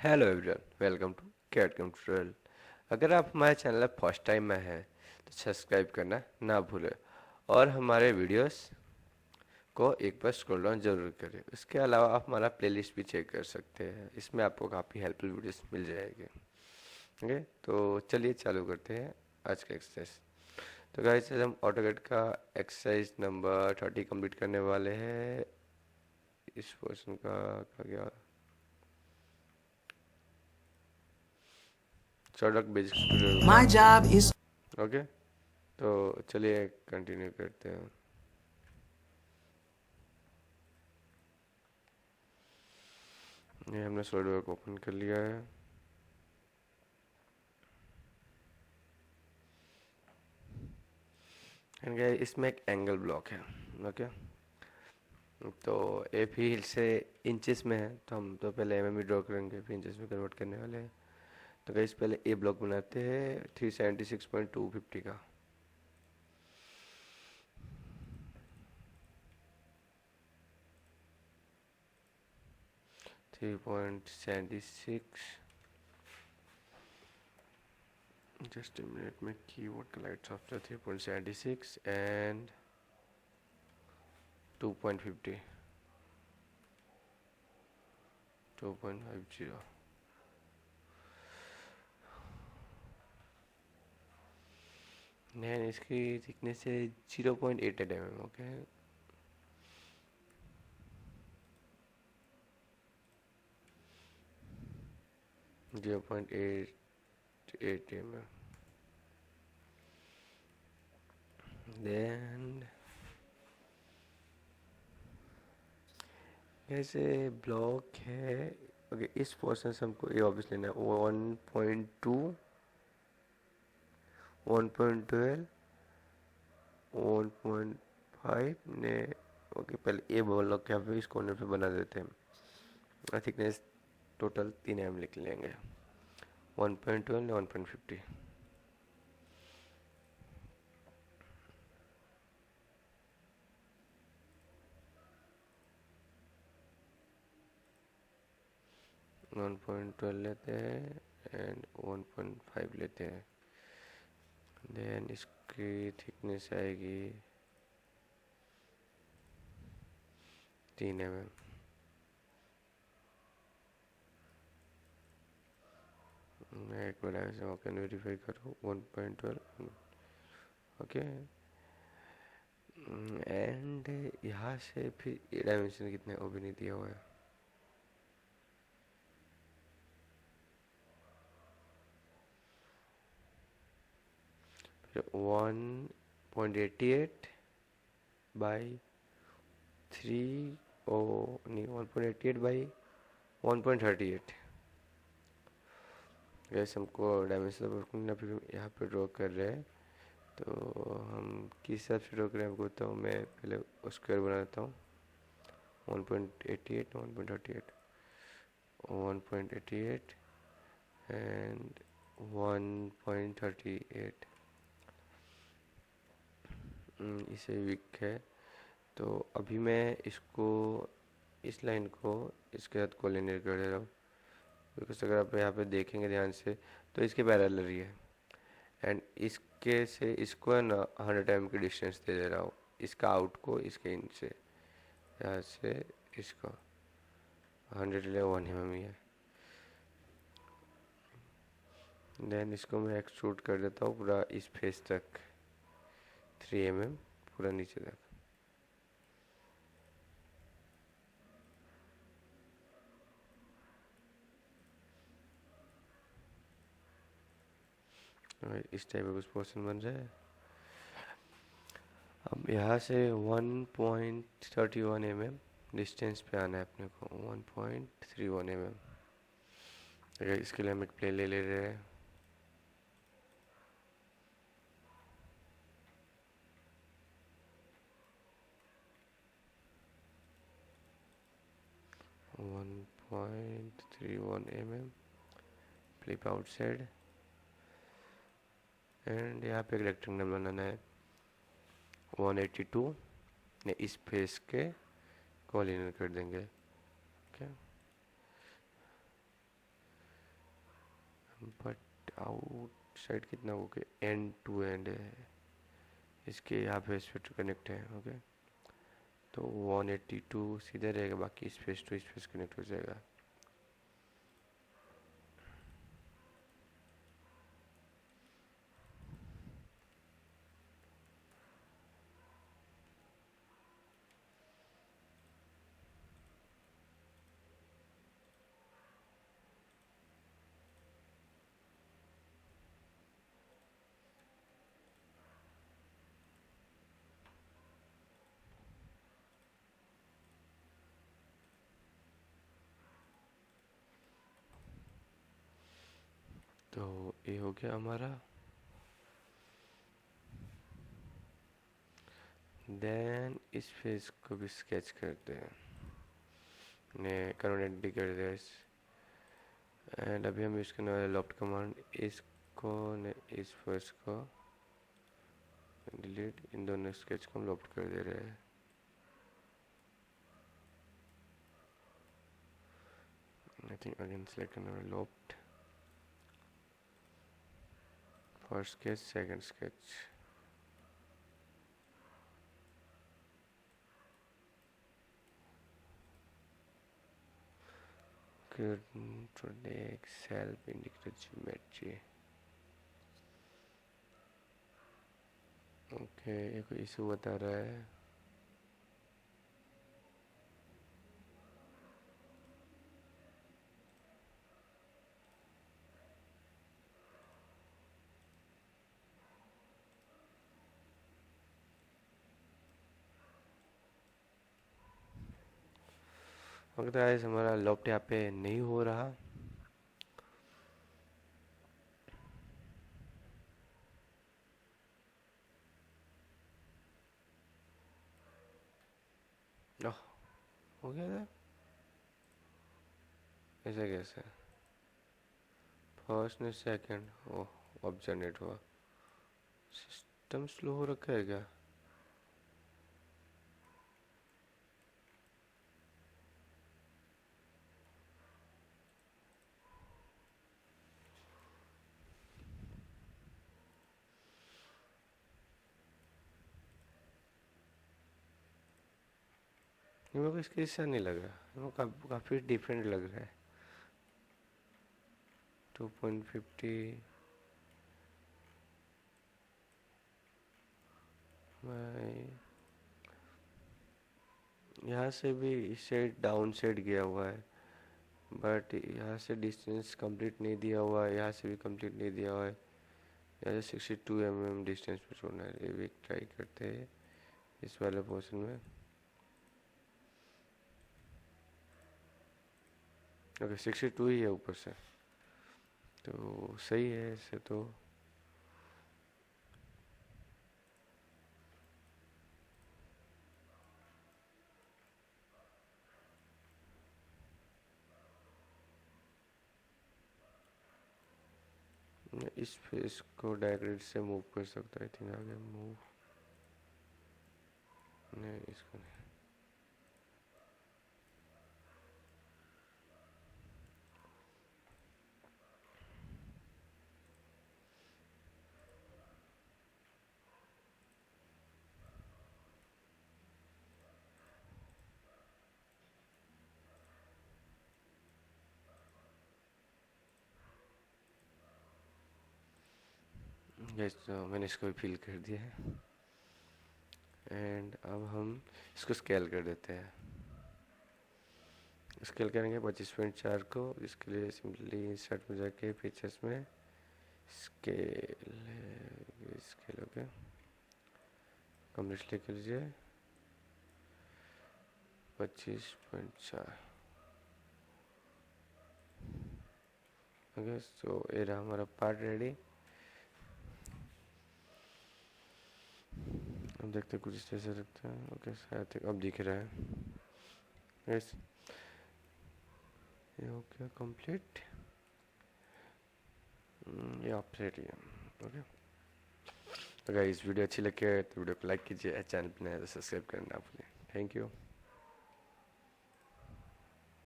Hello everyone, welcome to CAD tutorial. अगर आप हमारे चैनल पर फर्स्ट टाइम में हैं तो सब्सक्राइब करना ना भूलें और हमारे वीडियोस को एक बार स्क्रॉल डाउन जरूर करें। उसके अलावा आप हमारा प्लेलिस्ट भी चेक कर सकते हैं, इसमें आपको काफ़ी हेल्पफुल वीडियोस मिल जाएंगे। ओके, तो चलिए चालू करते हैं आज का एक्सरसाइज। तो गाइस, आज हम ऑटोकैड का एक्सरसाइज नंबर 30 कंप्लीट करने वाले हैं। इस पोर्शन का क्या सड़क बेसिक ट्यूटोरियल का। My job is ओके, तो चलिए कंटिन्यू करते हैं। ये हमने सॉलिडवर्क ओपन कर लिया है। एंड गाइस, इसमें एक एंगल ब्लॉक है। ओके, तो ए फील्ड से इंचेस में है, तो हम तो पहले एमएम ड्रॉ करेंगे, फिर इंचेस में कन्वर्ट करने वाले हैं। तो गाइस, पहले ए ब्लॉक बनाते हैं 376.250 का। Three point seventy six. Just a minute में कीबोर्ड का लाइट सॉफ्टवेयर 3.76 एंड 2.50 2.50। नहीं, इसकी थिकनेस है 0.88 mm। Okay, 0.88 mm। देन ऐसे ब्लॉक है। ओके, इस पोर्शन से हमको ये ऑब्वियस लेना है 1.2 1.12 1.5 ने। ओके, पहले ए ब्लॉक यहाँ पे इस कॉर्नर पे बना देते हैं। थिकनेस टोटल 3 mm लिख लेंगे, 1.12 या 1.50। 1.12 लेते हैं एंड 1.5 लेते हैं। देन इसकी थिकनेस आएगी 3 mm। मैं एक बार ऐसे कैन वेरीफाई करूँ 1.12। ओके, एंड यहाँ से फिर डायमेंशन कितने वो भी नहीं दिया हुआ है। फिर 1.88 बाई 3 ओ नहीं 1.88 बाई 1.38। गैस, हमको डायमेंशन फिर यहाँ पे ड्रॉ कर रहे हैं, तो हम किस हिसाब से ड्रॉ करें आपको बताऊँ। मैं पहले स्क्वायर बनाता हूँ। 1.88 1.38 1.88 एंड 1.38। इसे वीक है, तो अभी मैं इसको इस लाइन को इसके साथ कोलिनियर कर दे रहा हूँ, बिकॉज अगर आप यहाँ पे देखेंगे ध्यान से तो इसके पैरेलल ही है। एंड इसके से इसको है ना 100 mm की डिस्टेंस दे दे रहा हूँ, इसका आउट को इसके इन से, यहाँ से इसको 100 ले 1 mm ही है। देन इसको मैं एक्सट्रूड कर देता हूँ पूरा इस फेस तक 3 mm पूरा नीचे तक। इस टाइप का कुछ पोर्शन बन रहा है। अब यहाँ से 1.31 mm डिस्टेंस पे आना है अपने को, 1.31 mm। अगर इसके लिए हम एक प्लेन ले रहे हैं। One point three one mm flip outside and यहाँ पे एक रेक्टेंगल बनाना है 182 ने इस फेस के कोलिनियर कर देंगे। ओके, बट आउट साइड कितना हो गया, एंड टू एंड है इसके, यहाँ पे स्पेस कनेक्ट है। ओके, तो 182 सीधे रहेगा, बाकी स्पेस टू स्पेस कनेक्ट हो जाएगा। तो ये हो गया हमारा। देन इस फेस को भी स्केच करते हैं, ने कन्वर्ट कर दिया इस, एंड अभी हम यूज़ करने वाले लॉफ्ट कमांड। इसको ने इस फेस को डिलीट, इन दोनों स्केच को हम लॉफ्ट कर दे रहे हैं। आई थिंक अगेन सेलेक्ट करना है loft, first sketch, second sketch. Create self indicator geometry। Okay, ये कोई इशू बता रहा है। लगता है हमारा लॉफ्ट यहाँ पे नहीं हो रहा। ओह, हो गया था, ऐसा कैसे? फर्स्ट ने सेकंड, ओह अब जनरेट हुआ। सिस्टम स्लो हो रखा है क्या? मेरे को इसके हिस्सा नहीं लग रहा, मेरे को काफ़ी डिफरेंट लग रहा है। 2.50 यहाँ से भी इस साइड डाउन साइड गया हुआ है, बट यहाँ से डिस्टेंस कंप्लीट नहीं दिया हुआ है, यहाँ से भी कंप्लीट नहीं दिया हुआ है। यहाँ से 62 mm डिस्टेंस पे छोड़ना है। ये भी ट्राई करते हैं इस वाले पोर्शन में। ओके, 62 ही है ऊपर से, तो सही है ऐसे तो। मैं इस फेस को डायरेक्ट से मूव कर सकता है, आई थिंक आगे मूव, नहीं इसको नहीं। यस, तो मैंने इसको भी फिल कर दिया है, एंड अब हम इसको स्केल कर देते हैं। स्केल करेंगे 25.4 को। इसके लिए सिंपली इंसर्ट में जाके फीचर्स में स्केल, स्केल हो गया, कंप्लीट लिख लीजिए 25.4। ओके, सो ये रहा हमारा पार्ट रेडी। अब देखते हैं कुछ इस तरह से रखते हैं। ओके, शायद अब दिख रहा है। यस, ये हो गया कंप्लीट। ये आप रेडी है। ओके, तो गाइस वीडियो अच्छी लगे तो वीडियो को लाइक कीजिए, चैनल पर नया तो सब्सक्राइब करना भूलें। Thank you.